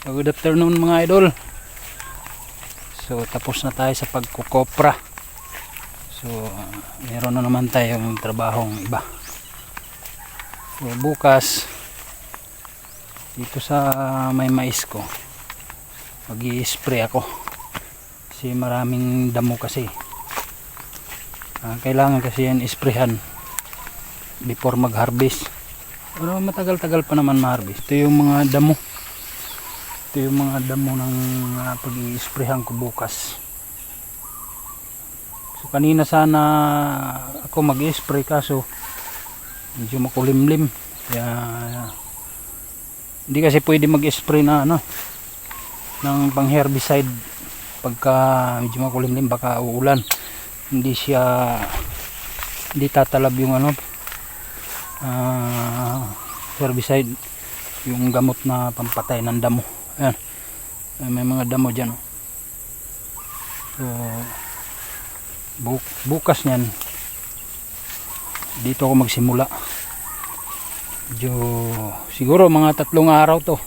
So, good afternoon mga idol. So tapos na tayo sa pagkukopra. So meron na naman tayong trabahong iba. So bukas dito sa may mais ko mag-i-spray ako kasi maraming damo kasi. Kailangan kasi yan isprayhan before mag-harvest. Pero matagal-tagal pa naman ma-harvest. Ito yung mga damo. Ito yung mga damo ng pag-i-sprayhan ko bukas. So kanina sana ako mag-i-spray kaso medyo makulimlim. Kaya hindi kasi pwede mag-i-spray na ng pang-herbicide pagka medyo makulimlim, baka uulan. Hindi tatalab yung herbicide, yung gamot na pampatay ng damo. Ayan, may mga damo dyan. So bukas nyan dito ako magsimula. Siguro mga 3 araw to.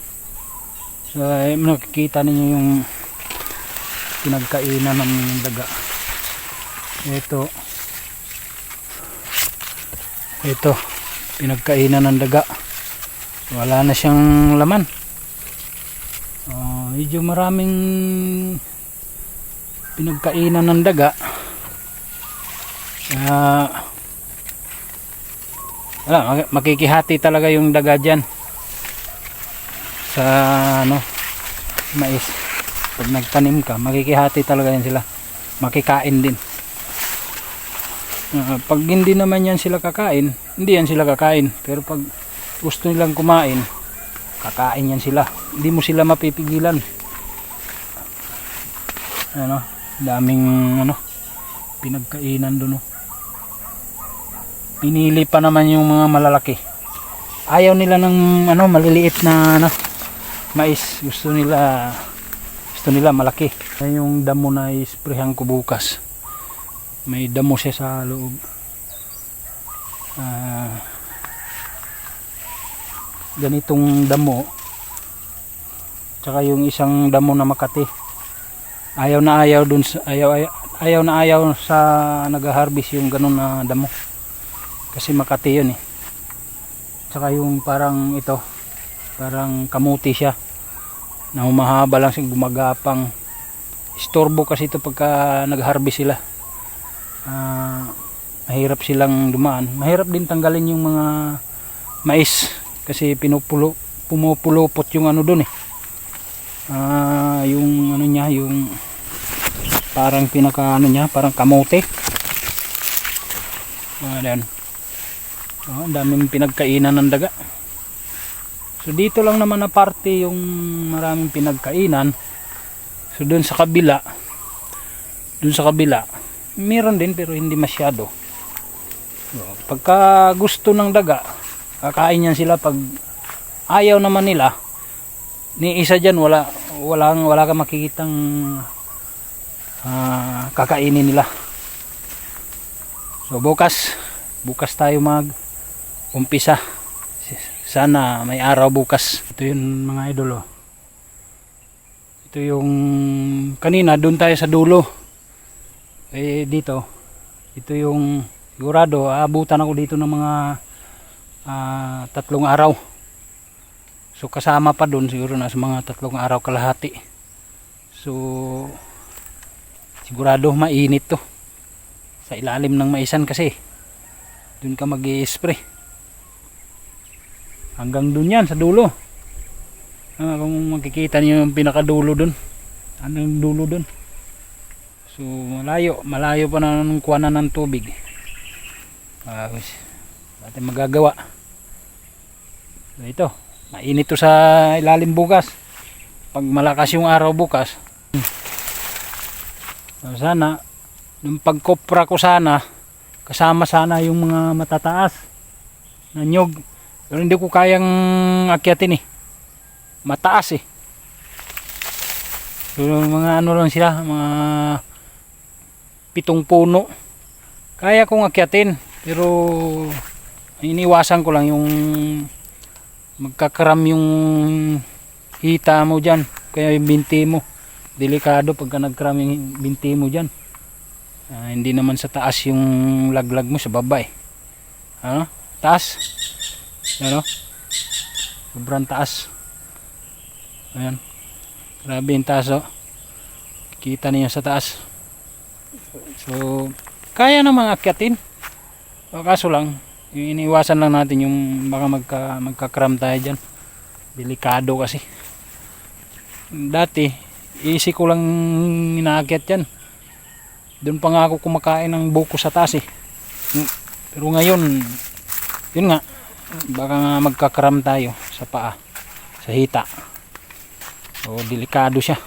So nakikita ninyo yung pinagkainan ng daga. Ito pinagkainan ng daga. Wala na siyang laman. Medyo maraming pinagkainan ng daga. Makikihati talaga yung daga dyan sa mais. Pag nagtanim ka, makikihati talaga yan sila, makikain din. Pag hindi naman yan sila kakain, hindi yan sila kakain. Pero pag gusto nilang kumain, kakain yan sila, hindi mo sila mapipigilan. Daming pinagkainan doon. Pinili pa naman yung mga malalaki. Ayaw nila ng maliliit na mais. Gusto nila malaki. Yung damo na isprayhan ko bukas, may damo siya sa loob. Ganitong damo, tsaka yung isang damo na Makati, ayaw na ayaw sa nag-harvest yung ganun na damo kasi Makati yun tsaka yung parang kamuti siya na humahaba lang siya, gumagapang. Istorbo kasi ito pagka nag-harvest sila. Mahirap silang dumaan, mahirap din tanggalin yung mga mais kasi pumupulupot yung doon yung niya, yung parang niya, parang kamote. Ayan. Ang daming pinagkainan ng daga. So dito lang naman na parte yung maraming pinagkainan. So doon sa kabila meron din pero hindi masyado. So, pagka gusto ng daga, kakain yan sila. Pag ayaw naman nila, ni isa dyan wala ka makikitang kakainin nila. So bukas tayo mag-umpisa. Sana may araw bukas. Ito yun mga idol. Ito yung kanina doon tayo sa dulo. Dito ito yung sigurado aabutan ako dito ng mga 3 araw. So kasama pa doon siguro na sa mga 3 araw kalahati. So sigurado mainit to sa ilalim ng maisan kasi doon ka mag-i-spray hanggang doon yan sa dulo. Kung makikita niyo yung pinakadulo doon, anong dulo doon. So malayo pa na ng kuwanan ng tubig. Natin magagawa. So ito, mainit to sa ilalim bukas. Pag malakas yung araw bukas, so sana yung pagkopra ko kasama yung mga matataas na nyog. Pero hindi ko kayang akyatin mataas so mga lang sila, mga 7 puno kaya kong akyatin, pero iniwasan ko lang yung magkakaram yung hita mo dyan, kaya yung binti mo. Delikado pagka nag-cram yung binti mo dyan. Hindi naman sa taas yung laglag mo, sa baba eh. Ano? Taas. Ano? Sobrang taas. Ayan. Grabe yung taas oh. Kita niyo sa taas. So, kaya namang akyatin. Kaso lang, iniwasan lang natin yung baka magka-cram tayo dyan. Delikado kasi. Dati, easy ko lang inaakyat yan. Doon pa nga ako kumakain ng buko sa taas eh. Pero ngayon, yun nga, baka nga magka-cram tayo sa paa, sa hita. So, delikado siya.